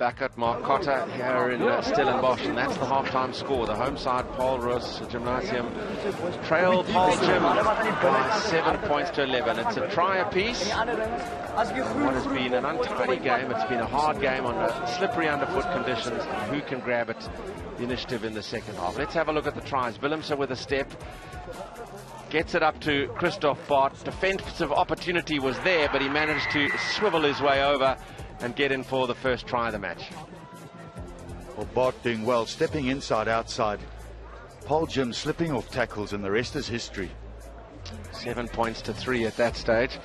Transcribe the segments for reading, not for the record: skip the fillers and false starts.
back at Markotter here in Stellenbosch, and that's the half-time score. The home side, Roos Gimnasium, trail Paarl Gym by 7 points to 11. It's a try apiece. What has been an untidy game. It's been a hard game under slippery underfoot conditions. Who can grab it? The initiative in the second half. Let's have a look at the tries. Willemse with a step. Gets it up to Christoph Bart. Defensive opportunity was there, but he managed to swivel his way over and get in for the first try of the match. Well, Bart doing well, stepping inside, outside. Paarl Gim slipping off tackles, and the rest is history. 7 points to 3 at that stage.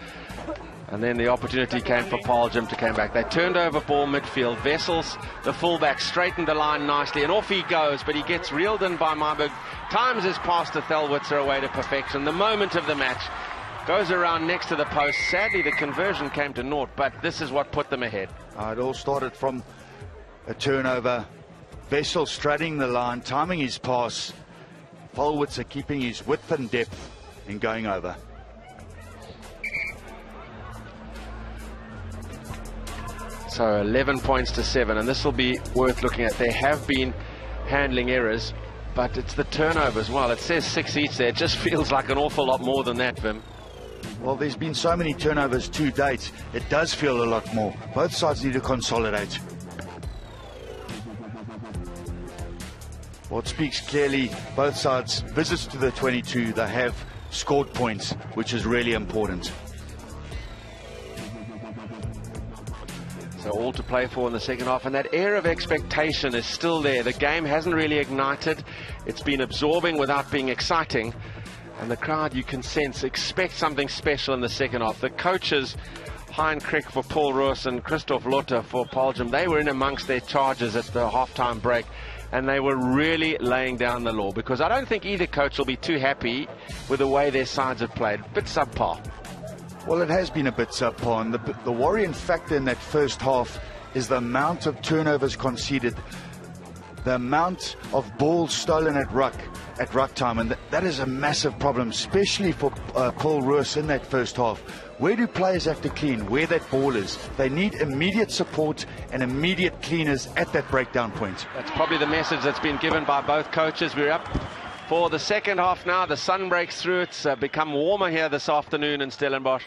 And then the opportunity came for Paarl Gim to come back. They turned over ball midfield. Wessels, the fullback, straightened the line nicely, and off he goes, but he gets reeled in by Marburg. Times his pass to Thelwitzer away to perfection. The moment of the match. Goes around next to the post. Sadly, the conversion came to naught, but this is what put them ahead. It all started from a turnover. Wessels straddling the line, timing his pass. Thelwitzer keeping his width and depth and going over. So 11 points to 7, and this will be worth looking at. There have been handling errors, but it's the turnover as well. It says 6 each there. It just feels like an awful lot more than that, Vim. Well, there's been so many turnovers to date. It does feel a lot more. Both sides need to consolidate. What speaks clearly, both sides, visits to the 22, they have scored points, which is really important. So all to play for in the second half, and that air of expectation is still there. The game hasn't really ignited. It's been absorbing without being exciting. And the crowd, you can sense, expect something special in the second half. The coaches, Hein Crick for Paul Roos and Christoph Lotter for Paarl Gim, they were in amongst their charges at the half-time break, and they were really laying down the law, because I don't think either coach will be too happy with the way their sides have played. A bit subpar. Well, it has been a bit subpar, and the worrying factor in that first half is the amount of turnovers conceded, the amount of balls stolen at ruck time, and that is a massive problem, especially for Paul Roos in that first half. Where do players have to clean? Where that ball is. They need immediate support and immediate cleaners at that breakdown point. That's probably the message that's been given by both coaches. We're up for the second half now. The sun breaks through. It's become warmer here this afternoon in Stellenbosch,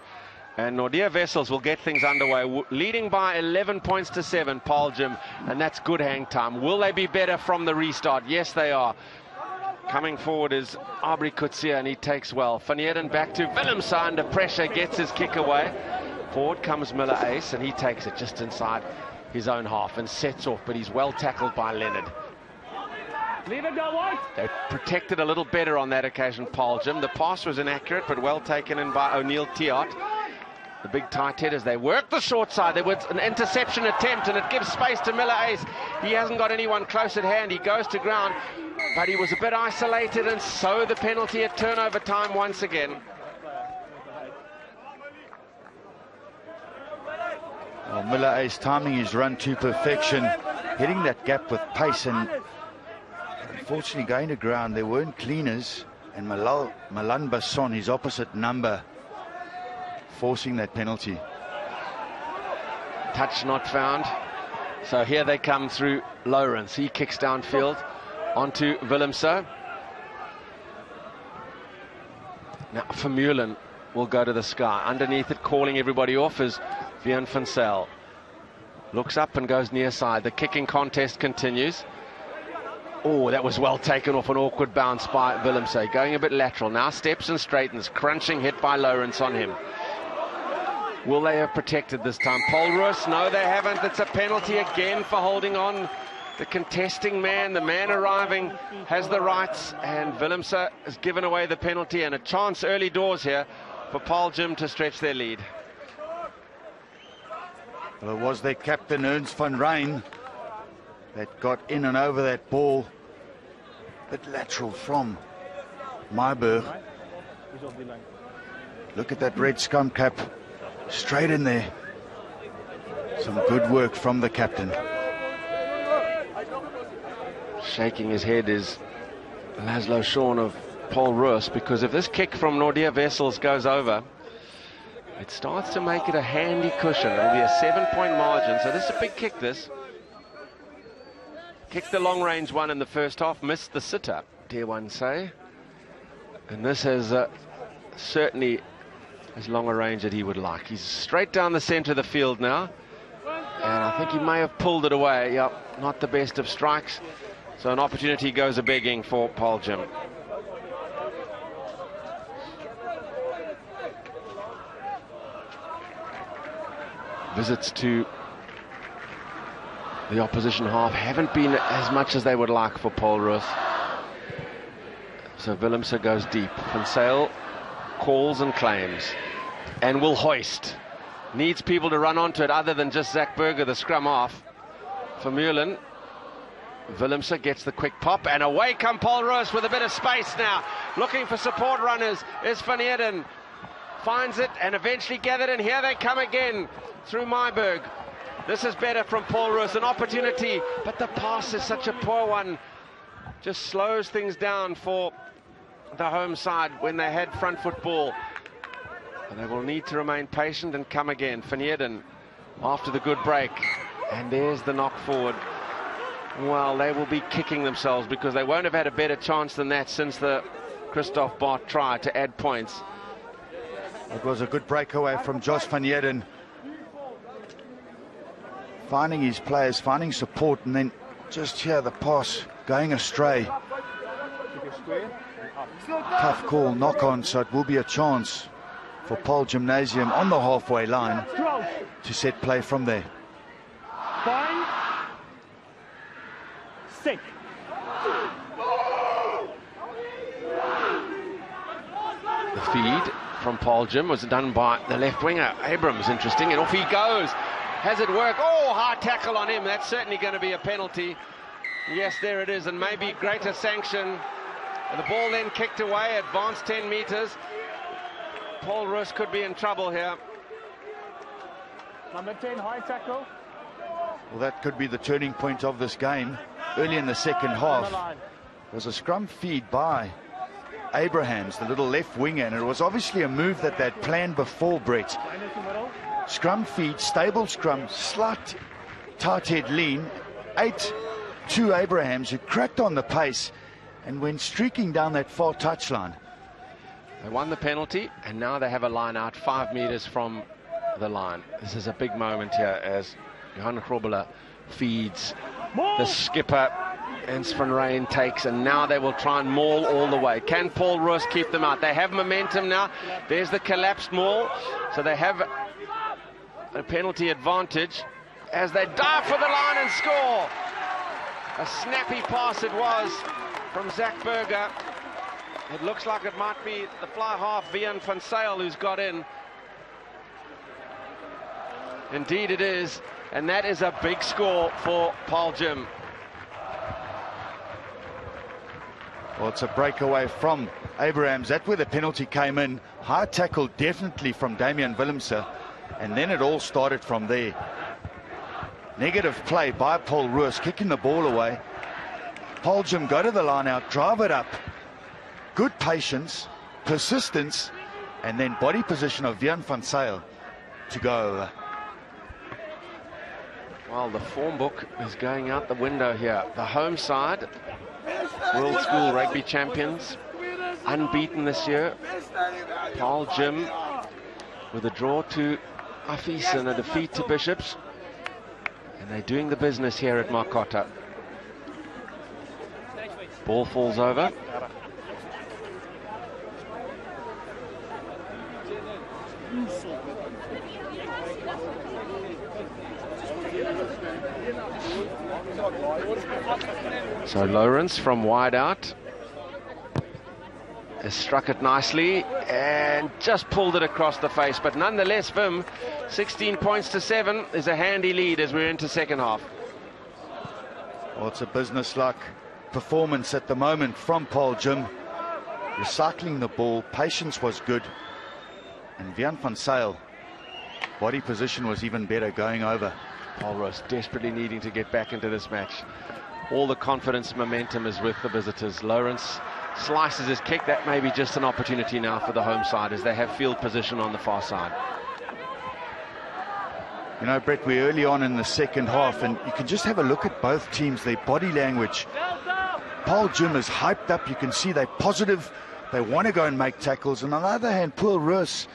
and Nordia Wessels will get things underway, leading by 11 points to 7, Paarl Gim, and that's good hang time. Will they be better from the restart? Yes, they are. Coming forward is Aubrey Kutsia, and he takes well. Van Heerden back to Willemse under pressure, gets his kick away. Forward comes Miller Ace, and he takes it just inside his own half and sets off, but he's well tackled by Leonard. They protected a little better on that occasion, Paarl Gim. The pass was inaccurate, but well taken in by O'Neill Tiart. The big tight head as they work the short side. There was an interception attempt, and it gives space to Miller Ace. He hasn't got anyone close at hand. He goes to ground, but he was a bit isolated, and so the penalty at turnover time once again. Well, Miller Ace timing his run to perfection, hitting that gap with pace, and unfortunately going to ground. There weren't cleaners, and Malan Basson, his opposite number, forcing that penalty. Touch not found. So here they come through Lawrence. He kicks downfield onto Willemse. Now Vermeulen will go to the sky. Underneath it, calling everybody off, is Vian van Zyl. Looks up and goes near side. The kicking contest continues. Oh, that was well taken off, an awkward bounce by Willemse. Going a bit lateral. Now steps and straightens. Crunching hit by Lawrence on him. Will they have protected this time? Paul Roos, no, they haven't. It's a penalty again for holding on. The contesting man, the man arriving, has the rights, and Willemse has given away the penalty, and a chance early doors here for Paarl Gim to stretch their lead. Well, it was their captain, Ernst van Rijn, that got in and over that ball. Bit lateral from Myburg. Look at that red scum cap. Straight in there. Some good work from the captain. Shaking his head is Laszlo Shawn of Paul Roos, because if this kick from Nordia Wessels goes over, it starts to make it a handy cushion. It'll be a 7-point margin, so this is a big kick, this. Kicked the long range one in the first half, missed the sitter, dare one say. And this has certainly as long a range that he would like. He's straight down the centre of the field now. And I think he may have pulled it away. Yep, not the best of strikes. So an opportunity goes a-begging for Paarl Gim. Visits to the opposition half haven't been as much as they would like for Paul Roos. So Willemse goes deep. Van Zyl calls and claims and will hoist. Needs people to run onto it other than just Zach Berger, the scrum off. Vermeulen. Willemse gets the quick pop and away come Paul Roos with a bit of space now. Looking for support runners is Van Heerden. Finds it and eventually gathered in. Here they come again through Myburg. This is better from Paul Roos, an opportunity, but the pass is such a poor one. Just slows things down for the home side when they had front foot ball. And they will need to remain patient and come again. Van Heerden after the good break. And there's the knock forward. Well, they will be kicking themselves because they won't have had a better chance than that since the Christoph Bart try to add points. It was a good breakaway from Josh Van Heerden. Finding his players, finding support, and then just here the pass going astray. Tough call, knock on, so it will be a chance for Paarl Gimnasium on the halfway line to set play from there. 5, 6. The feed from Paarl Gim was done by the left winger, Abrams. Interesting, and off he goes. Has it worked? Oh, hard tackle on him. That's certainly going to be a penalty. Yes, there it is, and maybe greater sanction. The ball then kicked away, advanced 10 meters. Paul Roos could be in trouble here. Number 10, high tackle. Well, that could be the turning point of this game. Early in the second half, there was a scrum feed by Abrahams, the little left winger, and it was obviously a move that they'd planned before, Brett. Scrum feed, stable scrum, slight tight head lean, 8 to Abrahams, who cracked on the pace and went streaking down that far touchline. They won the penalty, and now they have a line out 5 meters from the line. This is a big moment here as Johan Grobler feeds the skipper, and Sven Rijn takes, and now they will try and maul all the way. Can Paul Roos keep them out? They have momentum now. There's the collapsed maul, so they have a penalty advantage as they dive for the line and score. A snappy pass it was from Zach Berger. It looks like it might be the fly half, Vian van Zyl, who's got in. Indeed it is, and that is a big score for Paarl Gim. Well, it's a breakaway from Abrahams. That's where the penalty came in. High tackle definitely from Damian Willemse, and then it all started from there. Negative play by Paul Roos, kicking the ball away. Paarl Gim go to the line out, drive it up. Good patience, persistence, and then body position of Vian van Zyl to go over. Well, the form book is going out the window here. The home side, World School Rugby champions, unbeaten this year. Paarl Gim with a draw to Affies and a defeat to Bishops. And they're doing the business here at Markotter. Ball falls over. So Lawrence from wide out has struck it nicely and just pulled it across the face, but nonetheless Vim, 16 points to 7 is a handy lead as we're into second half. Well, it's a business-like performance at the moment from Paarl Gim. Recycling the ball, patience was good, and Vian van Zyl, body position was even better going over. Paul Roos desperately needing to get back into this match. All the confidence, momentum is with the visitors. Lawrence slices his kick. That may be just an opportunity now for the home side as they have field position on the far side. You know, Brett, we're early on in the second half, and you can just have a look at both teams, their body language. Paarl Gim is hyped up. You can see they're positive. They want to go and make tackles. And on the other hand, Paarl Roos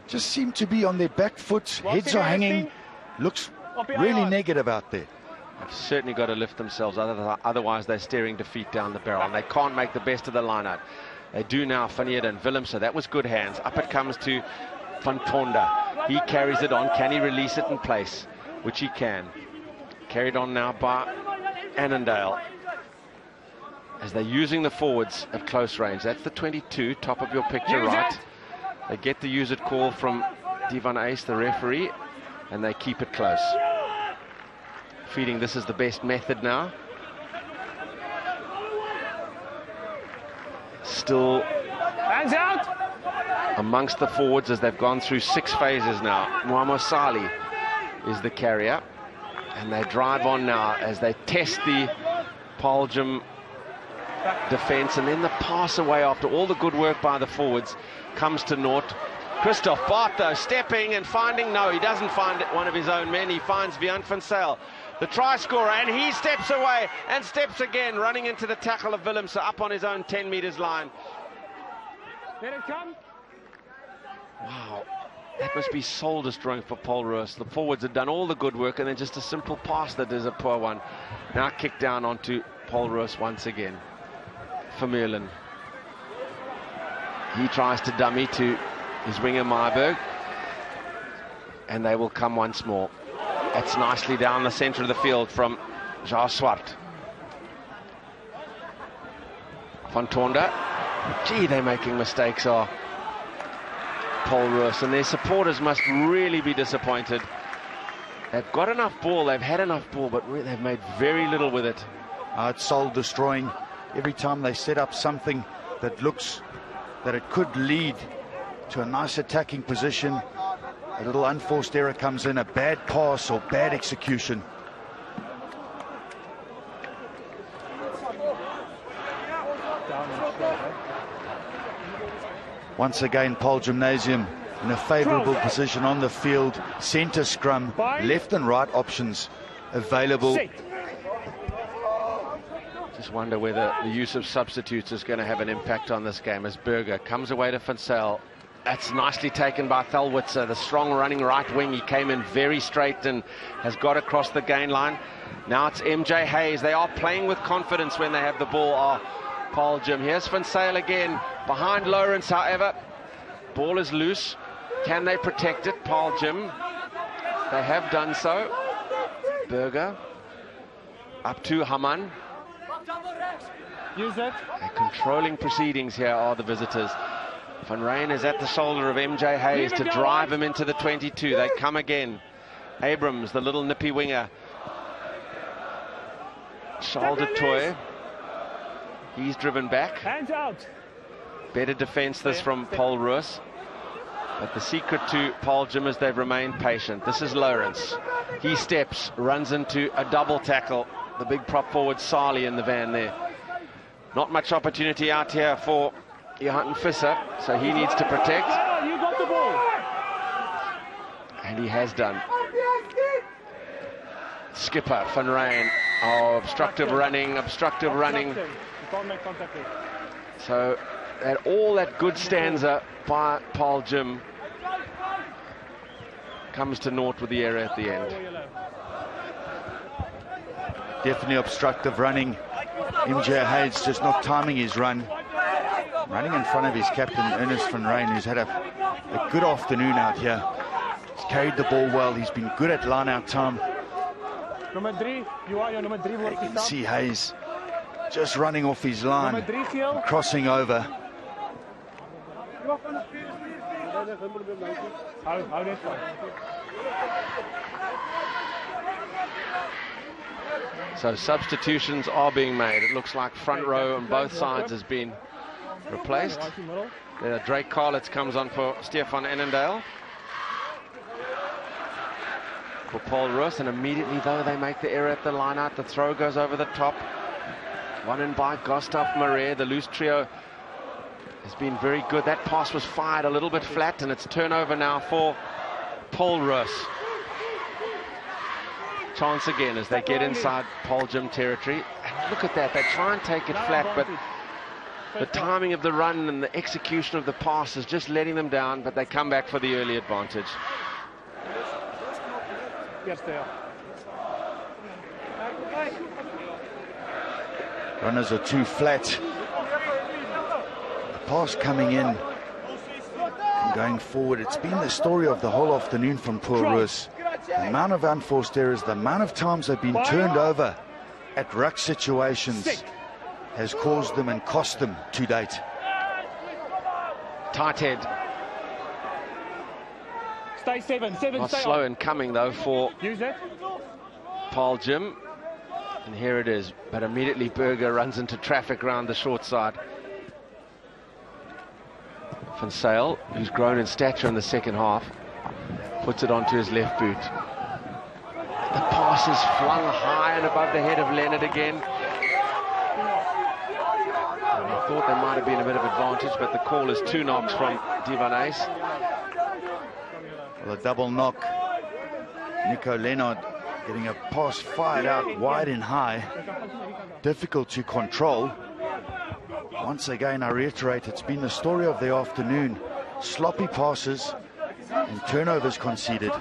just seem to be on their back foot. Heads are hanging. Looks really negative out there. They've certainly got to lift themselves. Otherwise, they're staring defeat down the barrel. And they can't make the best of the line-out. They do now, Fanier and Willem. So that was good hands. Up it comes to Van Tonda. He carries it on. Can he release it in place? Which he can. Carried on now by Annandale. As they're using the forwards at close range. That's the 22, top of your picture, right? They get the use it call from Divan Ace, the referee, and they keep it close. Feeling this is the best method now. Still Hands out. amongst the forwards as they've gone through 6 phases now. Mwamosali is the carrier, and they drive on now as they test the Paarl Gim defense, and then the pass away after all the good work by the forwards comes to naught. Christoph Bartho stepping and finding, no, he doesn't find one of his own men. He finds Vian van Zyl, the try scorer, and he steps away and steps again, running into the tackle of Willem, so up on his own 10 meters line. Let it come. Wow, that must be soul destroying for Paarl Roos. The forwards had done all the good work, and then just a simple pass that is a poor one. Now kicked down onto Paarl Roos once again. Vermeulen. He tries to dummy to his winger Myberg, and they will come once more. That's nicely down the center of the field from Ja Swart. Van Tonda. Gee, they're making mistakes, Paarl Roos, and their supporters must really be disappointed. They've got enough ball, they've had enough ball, but they've made very little with it. It's soul destroying. Every time they set up something that looks that it could lead to a nice attacking position, a little unforced error comes in, a bad pass or bad execution. Once again, Paarl Gimnasium in a favorable position on the field. Center scrum, left and right options available. Just wonder whether the use of substitutes is going to have an impact on this game as Burger comes away to Van Zyl. That's nicely taken by Thelwitzer, the strong running right wing. He came in very straight and has got across the gain line. Now it's MJ Hayes. They are playing with confidence when they have the ball. Paarl Gim. Here's Van Zyl again behind Lawrence, however. Ball is loose. Can they protect it? Paarl Gim. They have done so. Burger up to Haman. Use it. They're controlling proceedings here are the visitors. Van Rijn is at the shoulder of MJ Hayes to drive him into the 22. They come again. Abrams, the little nippy winger. Charles de Toy. He's driven back. Hands out. Better defense this from Paarl Roos. But the secret to Paarl Gim is they've remained patient. This is Lawrence. He steps, runs into a double tackle. The big prop forward Sali in the van there. Not much opportunity out here for Johan Visser, so he needs to protect. You got the ball. And he has done. Skipper Van Rijn. Oh, obstructive running. You can't make contact with. So all that good stanza by Paarl Gim comes to naught with the error at the end. Definitely obstructive running. MJ Hayes just not timing his run. Running in front of his captain, Ernest Van Rijn, who's had a good afternoon out here. He's carried the ball well. He's been good at line-out time. Nummer 3, you are your nummer 3 wordt You can gestapt. see Hayes just running off his line, Nummer 3 geel. crossing over. Hou dit vast. So substitutions are being made. It looks like front row on both sides has been replaced. Drake Carlitz comes on for Stefan Annandale. For Paarl Roos, and immediately though they make the error at the line out, the throw goes over the top. Won in by Gustav Marais. The loose trio has been very good. That pass was fired a little bit flat, and it's turnover now for Paarl Roos. chance again as they get inside Paarl Gym territory. And look at that, they try and take it flat, but the timing of the run and the execution of the pass is just letting them down, but they come back for the early advantage. Yes, they are. Runners are too flat. The pass coming in and going forward. It's been the story of the whole afternoon from Paarl Roos. The amount of unforced errors, the amount of times they've been turned over at ruck situations has caused them and cost them to date. Tight head. Stay seven, Not stay slow on. in coming though for Use it. Paarl Gym. And here it is, but immediately Burger runs into traffic around the short side. Van Zyl, who's grown in stature in the second half, puts it onto his left boot. The pass is flung high and above the head of Leonard again. And I thought there might have been a bit of advantage, but the call is 2 knocks from Divan Ace. Well, a double knock. Nico Leonard getting a pass fired out wide and high. Difficult to control. Once again, I reiterate, it's been the story of the afternoon. Sloppy passes and turnovers conceded.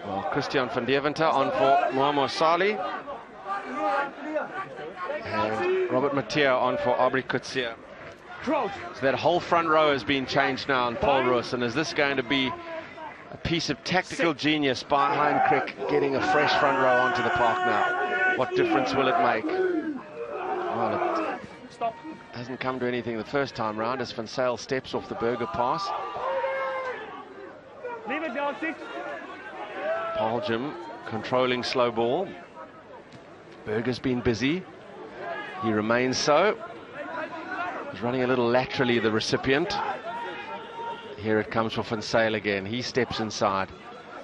Well, Christian van Deventer on for Mohamed Sali. And Robert Mathieu on for Aubrey Coetzee. So that whole front row has been changed now on Paarl Roos. And is this going to be a piece of tactical genius by Hein Crick getting a fresh front row onto the park now? What difference will it make? Well, it hasn't come to anything the first time round as Van Zyl steps off the Burger pass. Leave it down, 6. Paarl Gym controlling slow ball. Burger's been busy. He remains so. He's running a little laterally, the recipient. Here it comes for Van Zyl again. He steps inside,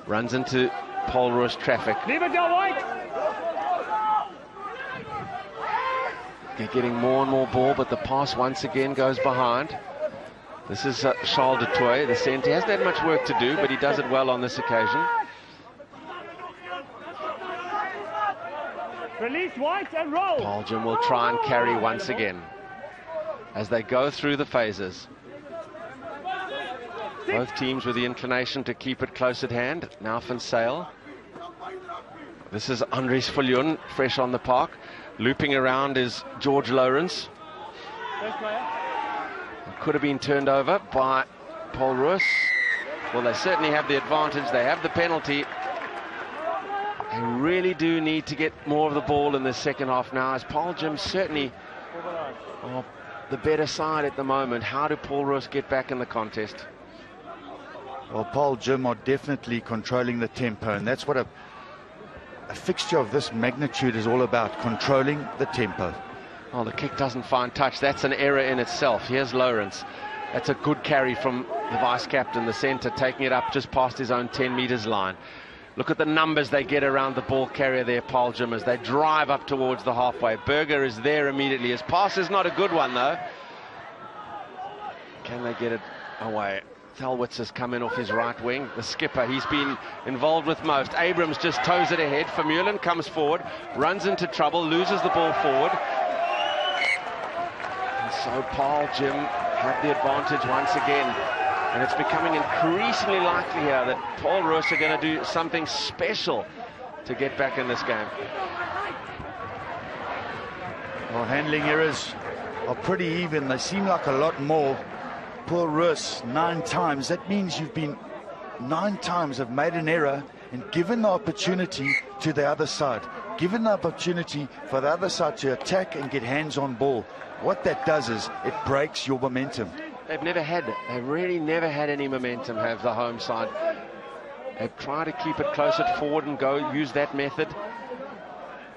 runs into Paarl Roos traffic. Leave it down, White. They're getting more and more ball, but the pass once again goes behind. This is Charles de Toy, the centre. He hasn't had much work to do, but he does it well on this occasion. Release White and roll. Paarl Gym will try and carry once again as they go through the phases. Both teams with the inclination to keep it close at hand. Now Van Zyl. This is Andries Viljoen, fresh on the park. Looping around is George Lawrence. Could have been turned over by Paarl Roos. Well, they certainly have the advantage. They have the penalty. They really do need to get more of the ball in the second half now, as Paarl Gym certainly are the better side at the moment. How do Paarl Roos get back in the contest? Well, Paarl Gym are definitely controlling the tempo, and that's what a fixture of this magnitude is all about, controlling the tempo. Oh, the kick doesn't find touch. That's an error in itself. Here's Lawrence. That's a good carry from the vice-captain, the centre, taking it up just past his own 10 metres line. Look at the numbers they get around the ball carrier there, Paarl Gym, as they drive up towards the halfway. Burger is there immediately. His pass is not a good one, though. Can they get it away? Thalwitz has come in off his right wing. The skipper, he's been involved with most. Abrams just toes it ahead. Vermeulen comes forward, runs into trouble, loses the ball forward. And so Paarl Gym have the advantage once again. And it's becoming increasingly likely here that Paarl Roos are going to do something special to get back in this game. Well, handling errors are pretty even. They seem like a lot more. Paarl Roos 9 times. That means you've been 9 times have made an error and given the opportunity to the other side. Given the opportunity for the other side to attack and get hands on ball. What that does is it breaks your momentum. They've really never had any momentum, have the home side. They've tried to keep it closer forward and go use that method.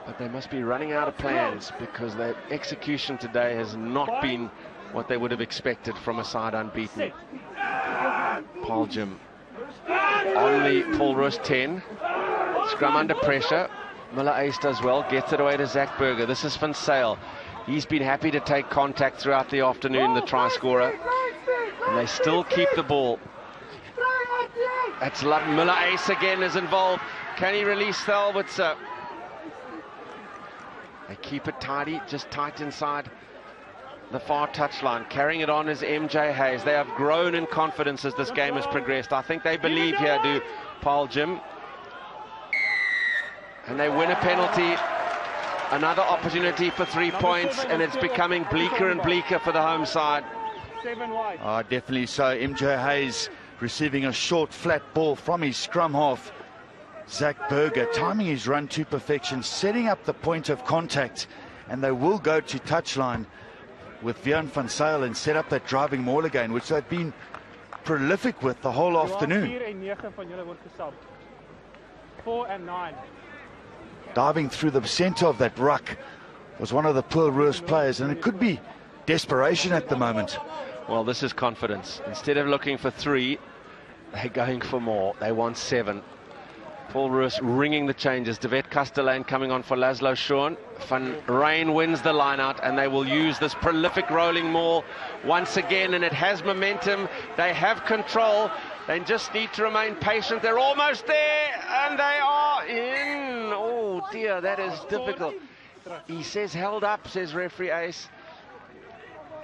But they must be running out of plans because their execution today has not been what they would have expected from a side unbeaten. Paarl Gym on the Paarl Roos 10. Scrum under pressure. Miller Ace does well, gets it away to Zach Burger. This is Van Zyl. He's been happy to take contact throughout the afternoon, the try scorer. And they still keep the ball. That's Miller. Ace again is involved. Can he release Thelwitzer? They keep it tidy, just tight inside the far touchline. Carrying it on is MJ Hayes. They have grown in confidence as this game has progressed. I think they believe here, do Paarl Gym. And they win a penalty. Another opportunity for 3 points, and it's becoming bleaker and bleaker for the home side. 7 wide. Definitely so. MJ Hayes receiving a short, flat ball from his scrum half, Zach Berger, timing his run to perfection, setting up the point of contact, and they will go to touchline with Vian van Zyl and set up that driving maul again, which they've been prolific with the whole afternoon. 4 and 9. Diving through the center of that ruck was one of the Paarl Roos players, and it could be desperation at the moment. Well, this is confidence. Instead of looking for 3, they're going for more. They want 7. Paarl Roos ringing the changes. De Wet Castellane coming on for Laszlo Schoen. Van Rijn wins the line-out, and they will use this prolific rolling maul once again, and it has momentum. They have control. They just need to remain patient. They're almost there, and they are in. Oh dear, that is difficult. He says held up, says referee Ace.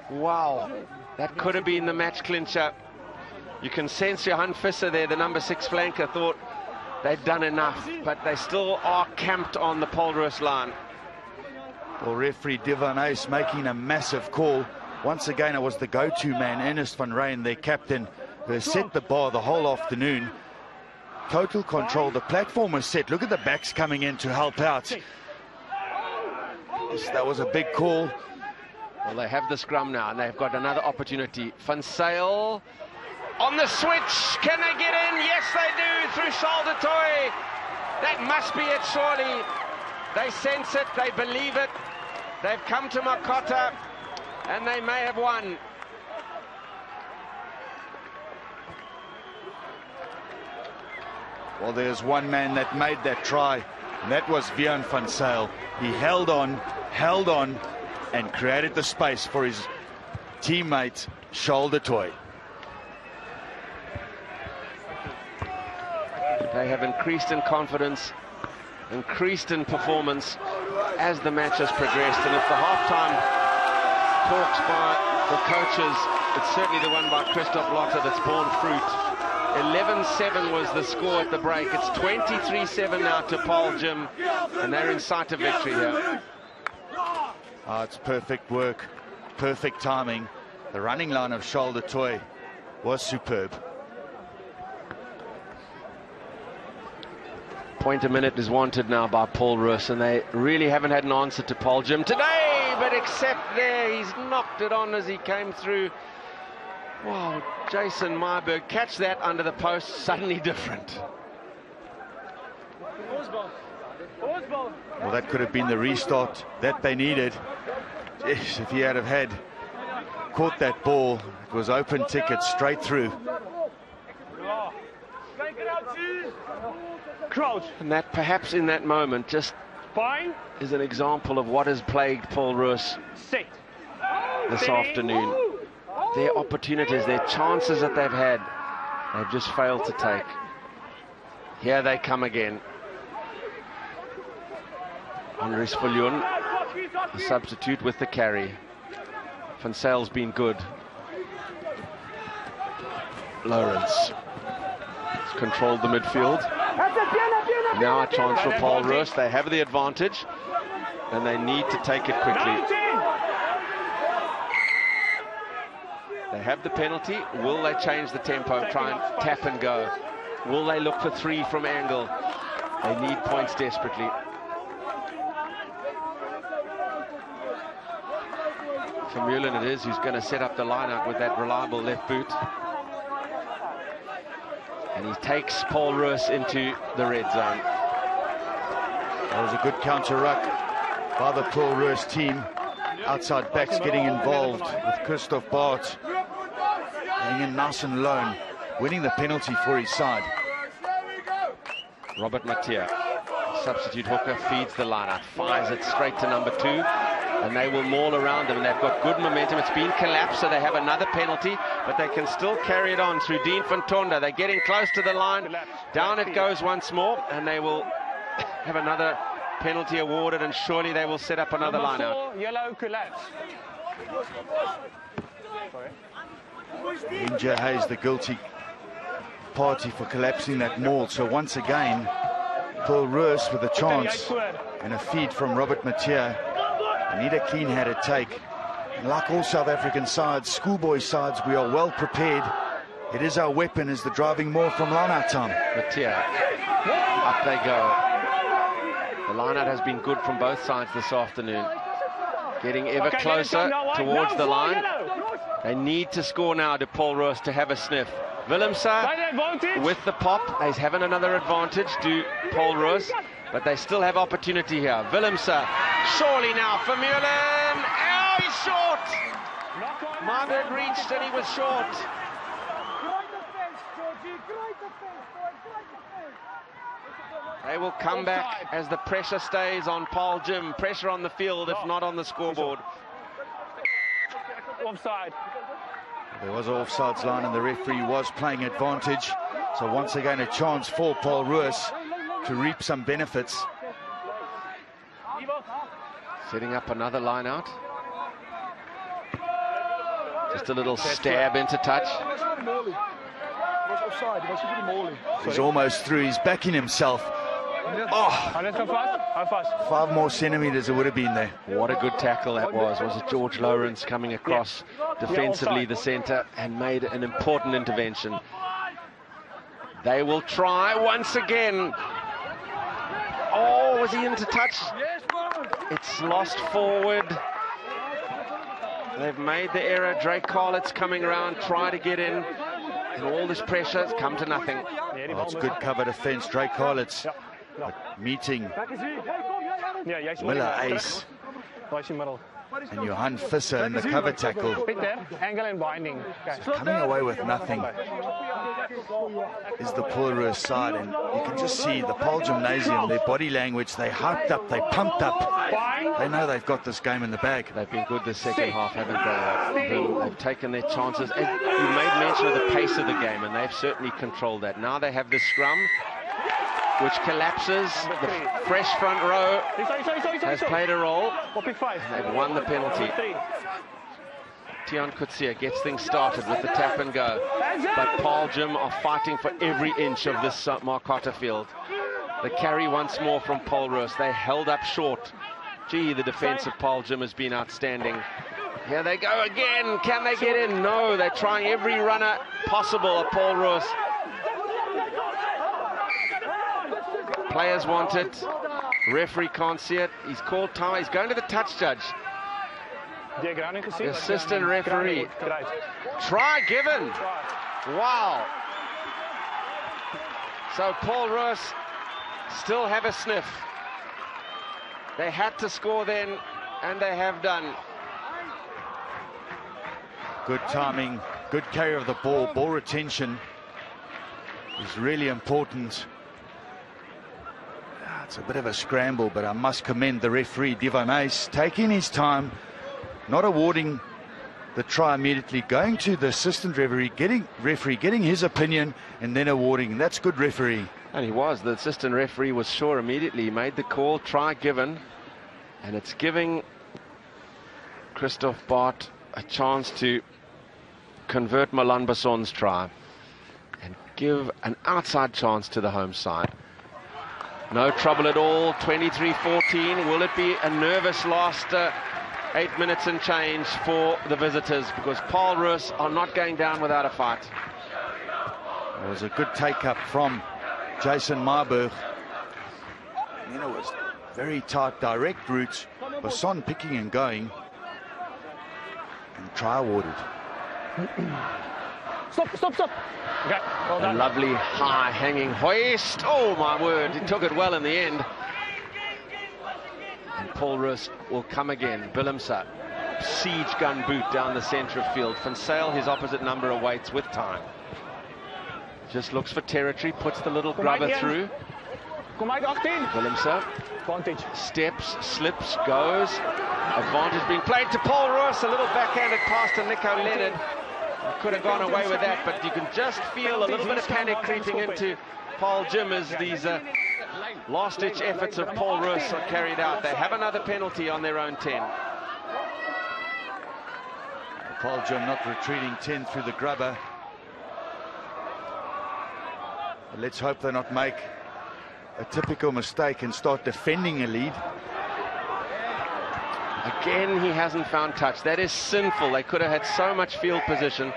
Wow, that could have been the match clincher. You can sense Johan Visser there, the number 6 flanker, thought they'd done enough, but they still are camped on the Paarl Roos line. Well, referee Divan Ace making a massive call. Once again, it was the go-to man, Ernest van Rijn, their captain, who has set the bar the whole afternoon. Total control. The platform was set. Look at the backs coming in to help out. Yes, that was a big call. Well, they have the scrum now, and they've got another opportunity. Van Zyl on the switch. Can they get in? Yes, they do, through shoulder toy. That must be it, surely. They sense it. They believe it. They've come to Markotter, and they may have won. Well, there's one man that made that try, and that was Vian van Zyl. He held on, and created the space for his teammate, Shoulder Toy. They have increased in confidence, increased in performance as the match has progressed. And if the halftime talks by the coaches, it's certainly the one by Christoph Lotter that's borne fruit. 11-7 was the score at the break. It's 23-7 now to Paarl Gym, and they're in sight of victory here. It's perfect work, perfect timing. The running line of Shoulder Toy was superb. Point a minute is wanted now by Paarl Roos, and they really haven't had an answer to Paarl Gym today, but except there, he's knocked it on as he came through. Wow, Jason Myberg, catch that under the post, suddenly different. Well, that could have been the restart that they needed. Yes, if he had caught that ball, it was open ticket straight through. Crouch. And that perhaps in that moment just Fine. is an example of what has plagued Paarl Roos Set. this afternoon. Their opportunities, their chances that they've had, they've just failed to take. Here they come again. Andries Viljoen, a substitute with the carry. Van Zyl's been good. Lawrence has controlled the midfield. Now a chance for Paarl Roos. They have the advantage, and they need to take it quickly. They have the penalty. Will they change the tempo, try and tap and go? Will they look for 3 from angle? They need points desperately. Vermeulen it is who's going to set up the lineup with that reliable left boot. And he takes Paarl Roos into the red zone. That was a good counter ruck by the Paarl Roos team. Outside backs getting involved with Christoph Bart. Getting in nice and lone, winning the penalty for his side. Robert Mathieu, substitute hooker, feeds the lineup, fires it straight to number 2. and they will maul around them, and they've got good momentum. It's been collapsed, so they have another penalty, but they can still carry it on through Dean van Tonda. They're getting close to the line. Down it goes once more, and they will have another penalty awarded, and surely they will set up another line out. Yellow collapse. Inja Hayes, the guilty party for collapsing that maul. So once again, Paarl Roos with a chance and a feed from Robert Mathieu. They need a clean-handed take. And like all South African sides, schoolboy sides, we are well prepared. It is our weapon, is the driving maul from line-out time. Mathieu, up they go. The line-out has been good from both sides this afternoon. Getting ever closer towards the line. They need to score now to Paarl Roos to have a sniff. Willemse with the pop. He's having another advantage to Paarl Roos, but they still have opportunity here. Willemse, surely now for Vermeulen. Oh, he's short. Margaret reached and he was short. They will come back as the pressure stays on Paarl Gim. Pressure on the field, if not on the scoreboard. Offside. There was an offsides line and the referee was playing advantage. So once again a chance for Paarl Roos to reap some benefits. Setting up another line out. Just a little stab into touch. He's almost through, he's backing himself. Oh, 5 more centimeters it would have been there. What a good tackle that was. Was it George Lawrence coming across defensively the centre and made an important intervention. They will try once again. Oh, was he into touch? It's lost forward. They've made the error. Drake Carlett's coming around, try to get in. And all this pressure has come to nothing. Oh, it's good cover defence. Drake Carlett's meeting Miller Ace and Johan Visser in the cover tackle. Angle and binding. So coming away with nothing is the Paarl Roos side, and you can just see the Paarl Gimnasium, their body language. They hyped up, they pumped up. They know they've got this game in the bag. They've been good this second half, haven't they? They've taken their chances. And you made mention of the pace of the game, and they've certainly controlled that. Now they have the scrum, which collapses. The fresh front row has played a role. They've won the penalty. Tian Kutsia gets things started with the tap and go. But Paarl Gim are fighting for every inch of this Markotter Field. The carry once more from Paarl Roos. They held up short. Gee, the defense of Paarl Gim has been outstanding. Here they go again. Can they get in? No, they're trying every runner possible at Paarl Roos. Players want it. Referee can't see it. He's called time. He's going to the touch judge. The assistant referee. Try given. Wow. So Paarl Roos still have a sniff. They had to score then, and they have done. Good timing, good carry of the ball. Ball retention is really important. It's a bit of a scramble, but I must commend the referee, Devon Ace, taking his time, not awarding the try immediately, going to the assistant referee, getting his opinion, and then awarding. That's good referee. And he was. The assistant referee was sure immediately. He made the call, try given, and it's giving Christoph Bart a chance to convert Milan Basson's try and give an outside chance to the home side. No trouble at all, 23-14. Will it be a nervous last 8 minutes and change for the visitors, because Paarl Roos are not going down without a fight. It was a good take-up from Jason Marburg. You know, it was very tight, direct route. Basson picking and going. And try awarded. Stop. Okay, well done. A lovely high hanging hoist. Oh my word, he took it well in the end. And Paarl Roos will come again. Willemse, siege gun boot down the centre of field. Van Zyl, his opposite number, awaits with time. Just looks for territory, puts the little grubber through. Kom uit 18. Willemse Advantage. steps, slips, goes. Advantage being played to Paul Roos. A little backhanded pass to Nico Leonard. Could have gone away with that, but you can just feel a little bit of panic creeping into Paarl Gym as these last-ditch efforts of Paul Roos are carried out. They have another penalty on their own 10. Paarl Gym not retreating 10 through the grubber. But let's hope they not make a typical mistake and start defending a lead. Again, he hasn't found touch. That is sinful. They could have had so much field position.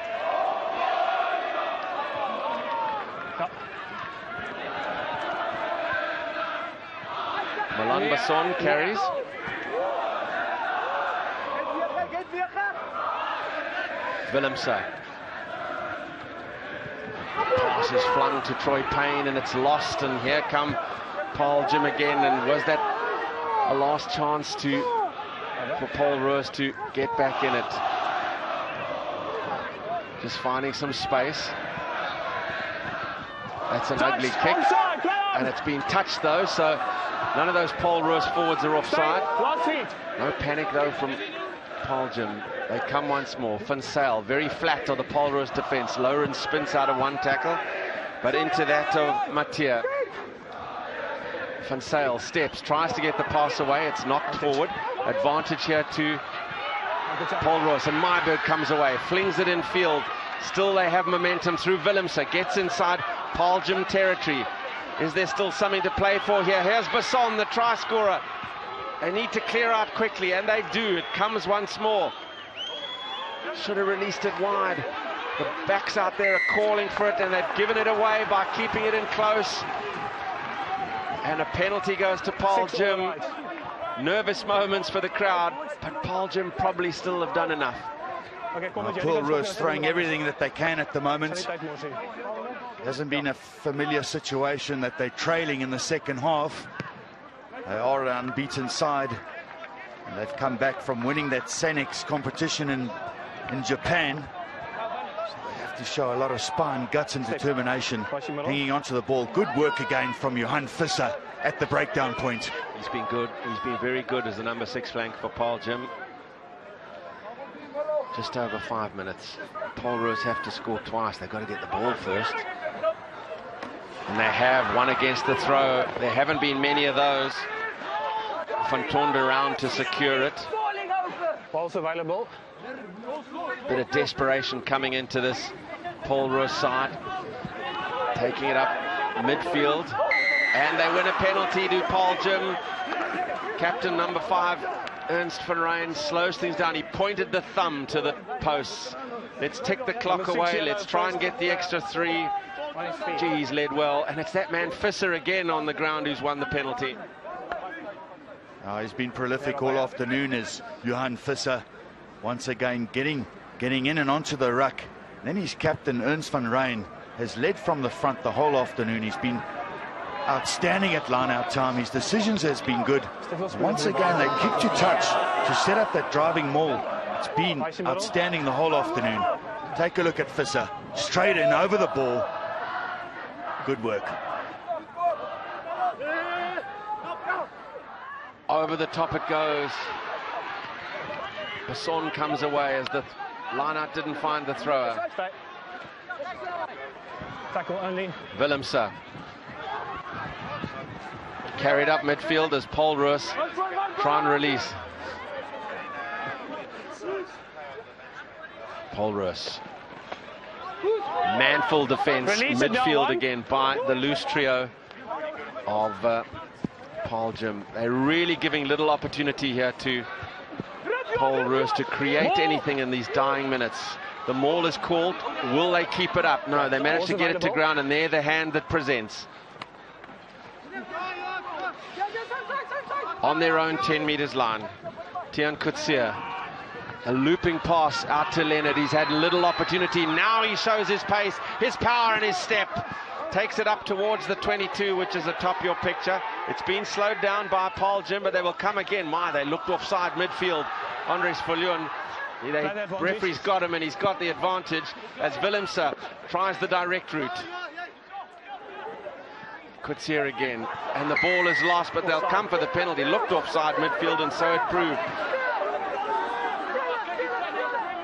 Milan Basson carries. Willemse. Pass is flung to Troy Payne and it's lost, and here come Paarl Gym again. And was that a last chance for Paul Roos to get back in it? Just finding some space. That's an ugly kick, and it's been touched though, so none of those Paul Roos forwards are offside. No panic though from Paarl Gym. They come once more. Van Zyl very flat on the Paarl Roos defense. Lawrence spins out of one tackle, but into that of Mathieu. Van Zyl steps, tries to get the pass away. It's knocked forward. Advantage here to Paul Roos, and Myburg comes away, flings it in field. Still they have momentum through Willemse. Gets inside Paarl Gym territory. Is there still something to play for here? Here's Basson, the try scorer. They need to clear out quickly, and they do. It comes once more. Should have released it wide. The backs out there are calling for it, and they've given it away by keeping it in close. And a penalty goes to Paarl Gym. Nervous moments for the crowd, but Paarl Gym probably still have done enough. Paarl Roos throwing everything that they can at the moment. Hasn't been a familiar situation that they're trailing in the second half. They are an unbeaten side, and they've come back from winning that Sanex competition in Japan. So they have to show a lot of spine, guts and determination, hanging onto the ball. Good work again from Johan Visser at the breakdown point. He's been good. He's been very good as the number 6 flank for Paarl Gym. Just over 5 minutes. Paarl Roos have to score twice. They've got to get the ball first. And they have one against the throw. There haven't been many of those. Van Tonder around to secure it. Ball's available. Bit of desperation coming into this Paarl Roos side. Taking it up midfield. And they win a penalty to Paarl Gym. Captain number 5, Ernst van Rijn, slows things down. He pointed the thumb to the posts. Let's tick the clock away. Let's try and get the extra 3. Gee, he's led well. And it's that man Visser again on the ground who's won the penalty. He's been prolific all afternoon as Johan Visser. Once again getting in and onto the ruck. Then his captain Ernst van Rijn has led from the front the whole afternoon. He's been outstanding at line-out time. His decisions has been good. Once again, they kicked to touch to set up that driving maul. It's been outstanding the whole afternoon. Take a look at Visser. Straight in over the ball. Good work. Over the top it goes. Basson comes away as the line-out didn't find the thrower. Tackle only. Willemse. Carried up midfield as Paarl Roos try and release. Paarl Roos. Manful defense midfield again by the loose trio of Paarl Gym. They're really giving little opportunity here to Paarl Roos to create anything in these dying minutes. The maul is called. Will they keep it up? No, they managed to get it to ground, and they're the hand that presents. On their own 10 meters line, Tian Coetzee, a looping pass out to Leonard. He's had little opportunity. Now he shows his pace, his power and his step. Takes it up towards the 22, which is atop your picture. It's been slowed down by Paarl Gym, but they will come again. They looked offside midfield. Andres Viljoen, the referee's got him, and he's got the advantage as Willemse tries the direct route. Coetzee again, and the ball is lost, but they'll come for the penalty. Looked offside midfield, and so it proved.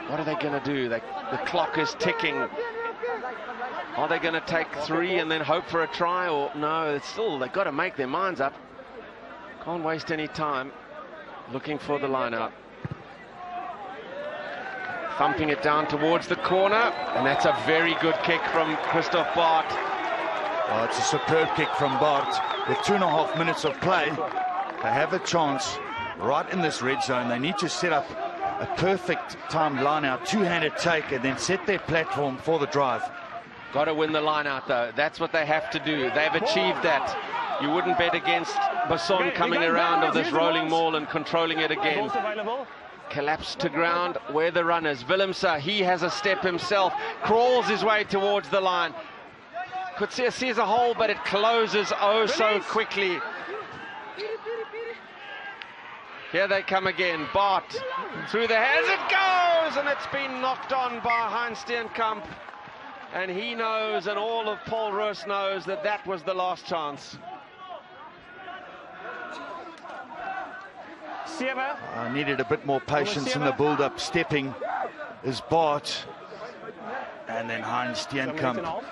What are they going to do? The clock is ticking. Are they going to take 3 and then hope for a try? Or no, it's still, they've got to make their minds up. Can't waste any time looking for the line out. Thumping it down towards the corner, and that's a very good kick from Christoph Bart. Oh, it's a superb kick from Bart. With 2.5 minutes of play, they have a chance right in this red zone. They need to set up a perfect timed line out, two-handed take, and then set their platform for the drive. Got to win the line out though. That's what they have to do. They've achieved that. You wouldn't bet against Basson coming around of this rolling maul and controlling it again. Collapsed to ground where the runners. Willemse, he has a step himself, crawls his way towards the line. Coetzee sees a hole, but it closes oh so quickly. Here they come again. Bart through the hands, it goes, and it's been knocked on by Heinz Steenkamp. And he knows, and all of Paul Roos knows, that that was the last chance. I needed a bit more patience in the build-up. Stepping is Bart, and then Heinz Steenkamp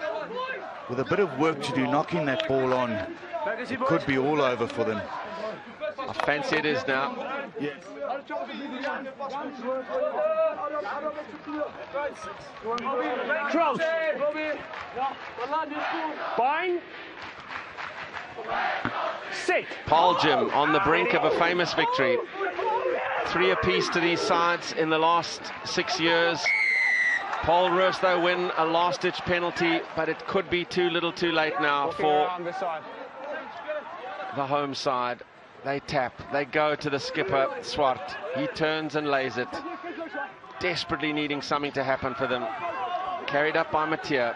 with a bit of work to do, knocking that ball on. It could be all over for them. I fancy it is now. Yes. Crouch. Bind. Sit. Paarl Gym on the brink of a famous victory. 3 apiece to these sides in the last 6 years. Paul Roos, though, win a last-ditch penalty, but it could be too little too late now for the home side. They tap, they go to the skipper, Swart. He turns and lays it, desperately needing something to happen for them. Carried up by Mathieu.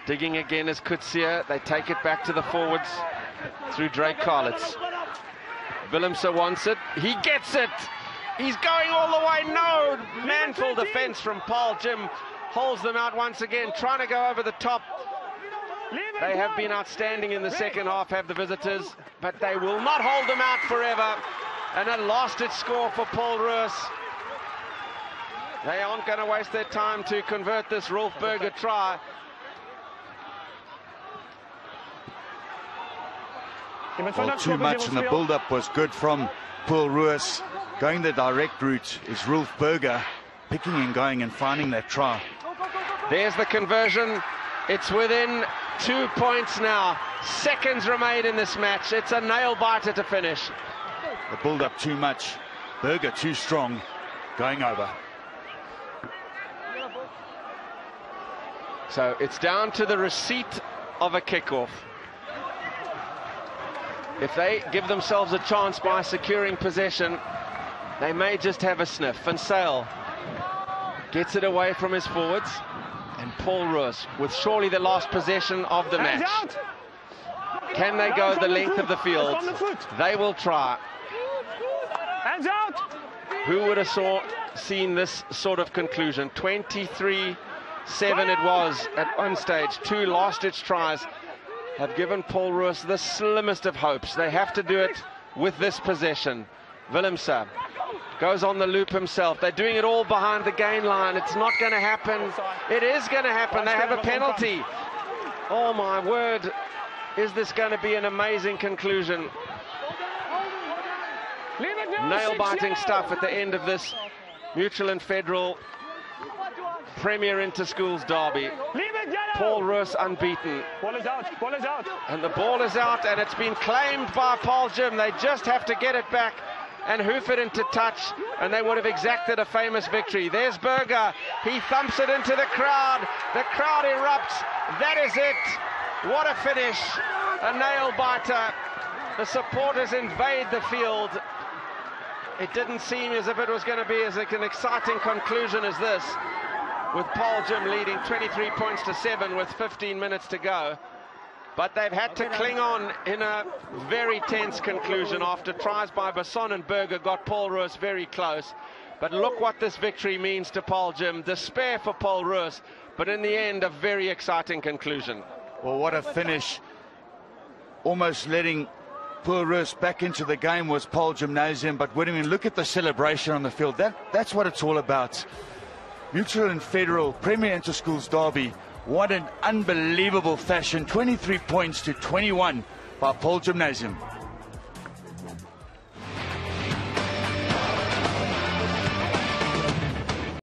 Digging again is Coetzee. They take it back to the forwards through Drake Carlitz. Willemse wants it. He gets it. He's going all the way. No! Manful defense from Paarl Gym. Holds them out once again, trying to go over the top. They have been outstanding in the second half, have the visitors, but they will not hold them out forever. And a last-ditch score for Paul Roos. They aren't going to waste their time to convert this Rolf Burger try. Well, too much, and the build-up was good from Paul Roos. Going the direct route is Rolf Burger, picking and going and finding that try. There's the conversion. It's within 2 points now. Seconds remain in this match. It's a nail-biter to finish. The build-up too much. Burger too strong. Going over. So it's down to the receipt of a kickoff. If they give themselves a chance by securing possession, they may just have a sniff. Van Zyl gets it away from his forwards. And Paul Roos with surely the last possession of the match. Can they go the length of the field? They will try. Hands out. Who would have seen this sort of conclusion? 23-7 it was at one stage. 2 last-ditch tries have given Paul Roos the slimmest of hopes. They have to do it with this possession. Willemse goes on the loop himself. They're doing it all behind the gain line. It's not going to happen. It is going to happen. They have a penalty. Oh my word. Is this going to be an amazing conclusion? Nail-biting stuff at the end of this Mutual and Federal Premier Interschools derby. Paul Roos unbeaten. Ball is out. Ball is out. And the ball is out, and it's been claimed by Paarl Gym. They just have to get it back and hoof it into touch, and they would have exacted a famous victory. There's Burger. He thumps it into the crowd. The crowd erupts. That is it. What a finish. A nail-biter. The supporters invade the field. It didn't seem as if it was going to be as an exciting conclusion as this, with Paarl Gym leading 23 points to 7 with 15 minutes to go. But they've had to cling on in a very tense conclusion after tries by Basson and Burger got Paul Roos very close. But look what this victory means to Paarl Gym. Despair for Paul Roos, but in the end, a very exciting conclusion. Well, what a finish. almost letting poor Roos back into the game was Paarl Gimnasium, but when we look at the celebration on the field, that's what it's all about. Mutual and Federal Premier Interschools derby. What an unbelievable fashion. 23 points to 21 by Paarl Gimnasium.